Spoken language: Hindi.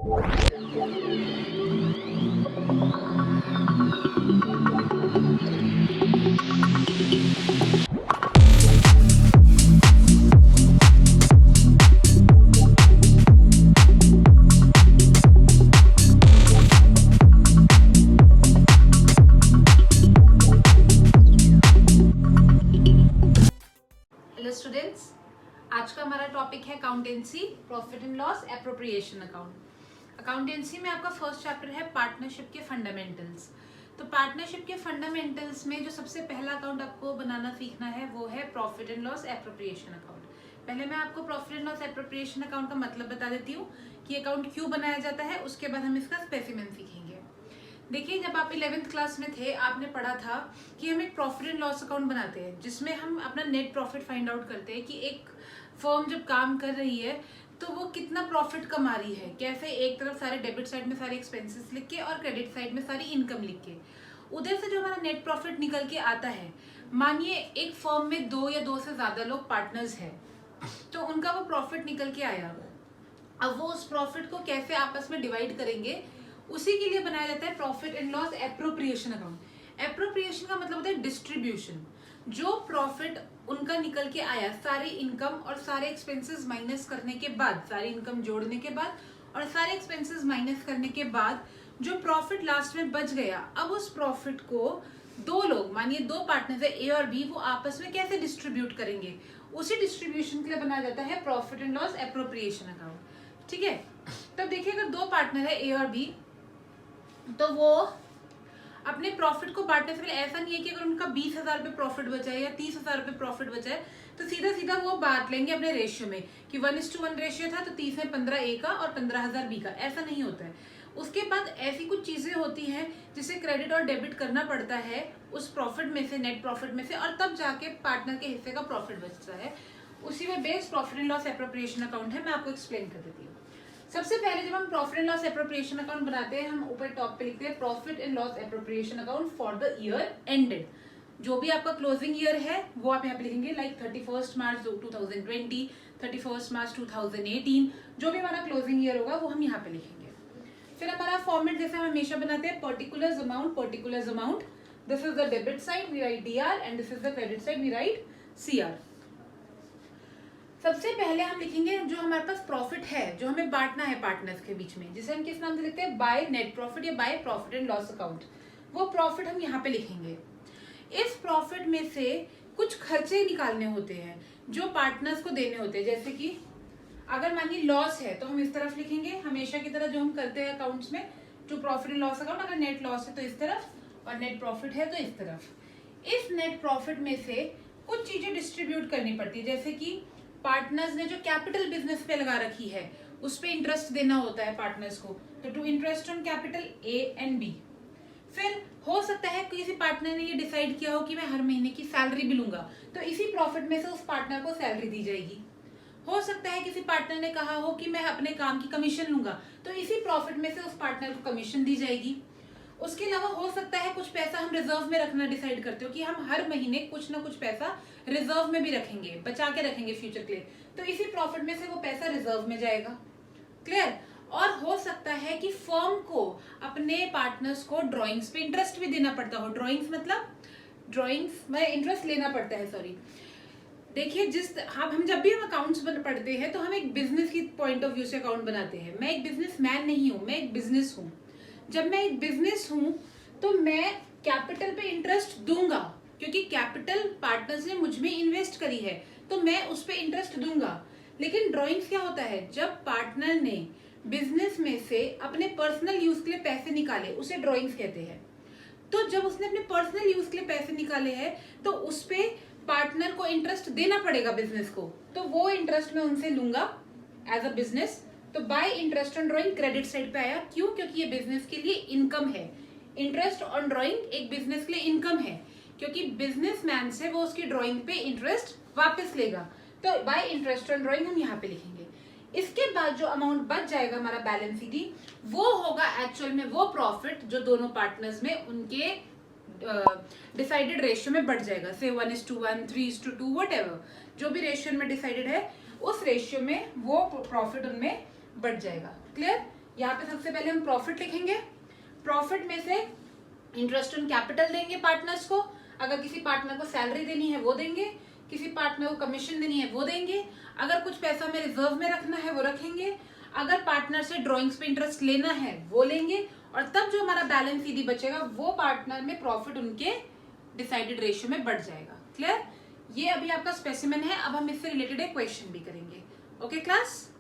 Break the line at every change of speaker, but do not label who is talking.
हेलो स्टूडेंट्स, आज का हमारा टॉपिक है accountancy, profit and loss, appropriation account. Accountancy में आपका फर्स्ट चैप्टर है पार्टनरशिप के फंडामेंटल्स। तो पार्टनरशिप के फंडामेंटल्स में जो सबसे पहला अकाउंट आपको बनाना सीखना है वो है profit and loss appropriation account. पहले मैं आपको profit and loss appropriation account का मतलब बता देती हूँ कि अकाउंट क्यों बनाया जाता है, उसके बाद हम इसका स्पेसिमेन सीखेंगे। देखिए, जब आप 11th क्लास में थे आपने पढ़ा था कि हम एक प्रॉफिट एंड लॉस अकाउंट बनाते हैं जिसमें हम अपना नेट प्रॉफिट फाइंड आउट करते हैं कि एक फर्म जब काम कर रही है तो वो कितना प्रॉफिट कमा रही है, कैसे एक तरफ सारे डेबिट साइड में सारे एक्सपेंसेस लिख के और क्रेडिट साइड में सारी इनकम लिख के उधर से जो हमारा नेट प्रॉफिट निकल के आता है। मानिए एक फर्म में 2 या 2 से ज्यादा लोग पार्टनर्स हैं, तो उनका वो प्रॉफिट निकल के आया। अब वो उस प्रॉफिट को कैसे आपस में डिवाइड करेंगे, उसी के लिए बनाया जाता है profit and loss appropriation account. Appropriation का मतलब होता है डिस्ट्रीब्यूशन। जो प्रॉफिट उनका निकल के आया, सारी इनकम और सारे एक्सपेंसेस माइनस करने के बाद, सारी इनकम जोड़ने के बाद और सारे एक्सपेंसेस माइनस करने के बाद जो प्रॉफिट लास्ट में बच गया, अब उस प्रॉफिट को 2 लोग, मानिए 2 पार्टनर्स है ए और बी, वो आपस में कैसे डिस्ट्रीब्यूट करेंगे, उसी डिस्ट्रीब्यूशन के लिए बनाया जाता है profit and loss appropriation account. ठीक है, तब देखिए अगर 2 पार्टनर है ए और बी, तो वो अपने प्रॉफिट को बांटने से पहले ऐसा नहीं है कि अगर उनका 20,000 रुपये प्रॉफिट बचा है या 30,000 रुपये प्रॉफिट बचा है तो सीधा सीधा वो बांट लेंगे अपने रेशियो में कि 1:1 रेशियो था तो 30 में 15 ए का और 15,000 बी का। ऐसा नहीं होता है। उसके बाद ऐसी कुछ चीजें होती हैं जिसे क्रेडिट और डेबिट करना पड़ता है उस प्रॉफिट में से, नेट प्रॉफिट में से, और तब जाके पार्टनर के हिस्से का प्रॉफिट बचता है। उसी में based profit and loss appropriation account है। मैं आपको एक्सप्लेन कर देती हूँ। सबसे पहले जब हम profit and loss appropriation account बनाते हैं, हम ऊपर टॉप पे लिखते हैं profit and loss appropriation account for the year ended. जो भी आपका क्लोजिंग ईयर है वो आप यहाँ पे लिखेंगे, लाइक 31 मार्च 2020, 31 मार्च 2018, जो भी हमारा क्लोजिंग ईयर होगा वो हम यहाँ पे लिखेंगे। फिर हमारा फॉर्मेट जैसे हम हमेशा बनाते हैं, particulars amount, this is the debit side, we write DR, and this is the credit side, we write CR। सबसे पहले हम लिखेंगे जो हमारे पास प्रॉफिट है, जो हमें बांटना है पार्टनर्स के बीच में, जिसे हम किस नाम से लिखते हैं, बाय नेट प्रॉफिट या by profit and loss account. वो प्रॉफिट हम यहाँ पे लिखेंगे। इस प्रॉफिट में से कुछ खर्चे निकालने होते हैं जो पार्टनर्स को देने होते हैं। जैसे कि अगर मानिए लॉस है तो हम इस तरफ लिखेंगे, हमेशा की तरह जो हम करते हैं अकाउंट्स में, जो प्रॉफिट एंड लॉस अकाउंट। अगर नेट लॉस है तो इस तरफ और नेट प्रॉफिट है तो इस तरफ। इस नेट प्रॉफिट में से कुछ चीजें डिस्ट्रीब्यूट करनी पड़ती है, जैसे कि पार्टनर्स ने जो कैपिटल बिजनेस पे लगा रखी है उस पे इंटरेस्ट देना होता है पार्टनर्स को, तो to interest on capital A and B। फिर हो सकता है किसी पार्टनर ने ये डिसाइड किया हो कि मैं हर महीने की सैलरी भी लूंगा, तो इसी प्रॉफिट में से उस पार्टनर को सैलरी दी जाएगी। हो सकता है किसी पार्टनर ने कहा हो कि मैं अपने काम की कमीशन लूंगा, तो इसी प्रॉफिट में से उस पार्टनर को कमीशन दी जाएगी। उसके अलावा हो सकता है कुछ पैसा हम रिजर्व में रखना डिसाइड करते हो कि हम हर महीने कुछ ना कुछ पैसा रिजर्व में भी रखेंगे, बचा के रखेंगे फ्यूचर के लिए, तो इसी प्रॉफिट में से वो पैसा रिजर्व में जाएगा। क्लियर। और हो सकता है कि फर्म को अपने पार्टनर्स को ड्रॉइंग्स पे इंटरेस्ट भी देना पड़ता हो। ड्रॉइंग्स में इंटरेस्ट लेना पड़ता है, सॉरी। देखिए, हम जब भी हम अकाउंट्स पढ़ते हैं तो हम एक बिजनेस की पॉइंट ऑफ व्यू से अकाउंट बनाते हैं। मैं एक बिजनेसमैन नहीं हूँ, मैं एक बिजनेस हूँ। जब मैं एक बिजनेस हूं तो मैं कैपिटल पे इंटरेस्ट दूंगा, क्योंकि कैपिटल पार्टनर्स ने मुझ में इन्वेस्ट करी है, तो मैं उस पे इंटरेस्ट दूंगा। लेकिन ड्रॉइंग्स क्या होता है, जब पार्टनर ने बिजनेस में से अपने पर्सनल यूज के लिए पैसे निकाले, उसे ड्रॉइंग्स कहते हैं। तो जब उसने अपने पर्सनल यूज के लिए पैसे निकाले हैं तो उस पे पार्टनर को इंटरेस्ट देना पड़ेगा बिजनेस को, तो वो इंटरेस्ट मैं उनसे लूंगा एज अ बिजनेस। तो bye interest on drawing credit side पे आया। क्यों? क्योंकि ये बिजनेस के लिए इनकम है। इंटरेस्ट ऑन ड्रॉइंग एक बिजनेस के लिए इनकम है, क्योंकि बिजनेसमैन से वो उसकी ड्रॉइंग पे इंटरेस्ट वापस लेगा। तो बाय इंटरेस्ट ऑन ड्रॉइंग हम यहाँ पे लिखेंगे। इसके बाद जो अमाउंट बच जाएगा हमारा बैलेंस शीट, वो होगा एक्चुअल में वो प्रॉफिट जो दोनों पार्टनर्स में उनके डिसाइडेड रेशियो में बढ़ जाएगा, से 1:1, 3:2, वट जो भी रेशियो में डिसाइडेड है, उस रेशियो में वो प्रॉफिट उनमें बढ़ जाएगा। क्लियर। यहाँ पे सबसे पहले हम प्रॉफिट लिखेंगे। प्रॉफिट में से इंटरेस्ट ऑन कैपिटल देंगे पार्टनर्स को, अगर किसी पार्टनर को सैलरी देनी है वो देंगे, किसी पार्टनर को कमीशन देनी है वो देंगे, अगर कुछ पैसा में रिजर्व में रखना है वो रखेंगे, अगर पार्टनर से ड्रॉइंग्स पे इंटरेस्ट लेना है वो लेंगे, और तब जो हमारा बैलेंस सीधी बचेगा वो पार्टनर में प्रॉफिट उनके डिसाइडेड रेशियो में बढ़ जाएगा। क्लियर? ये अभी आपका स्पेसिमेन है, अब हम इससे रिलेटेड एक क्वेश्चन भी करेंगे। Okay class?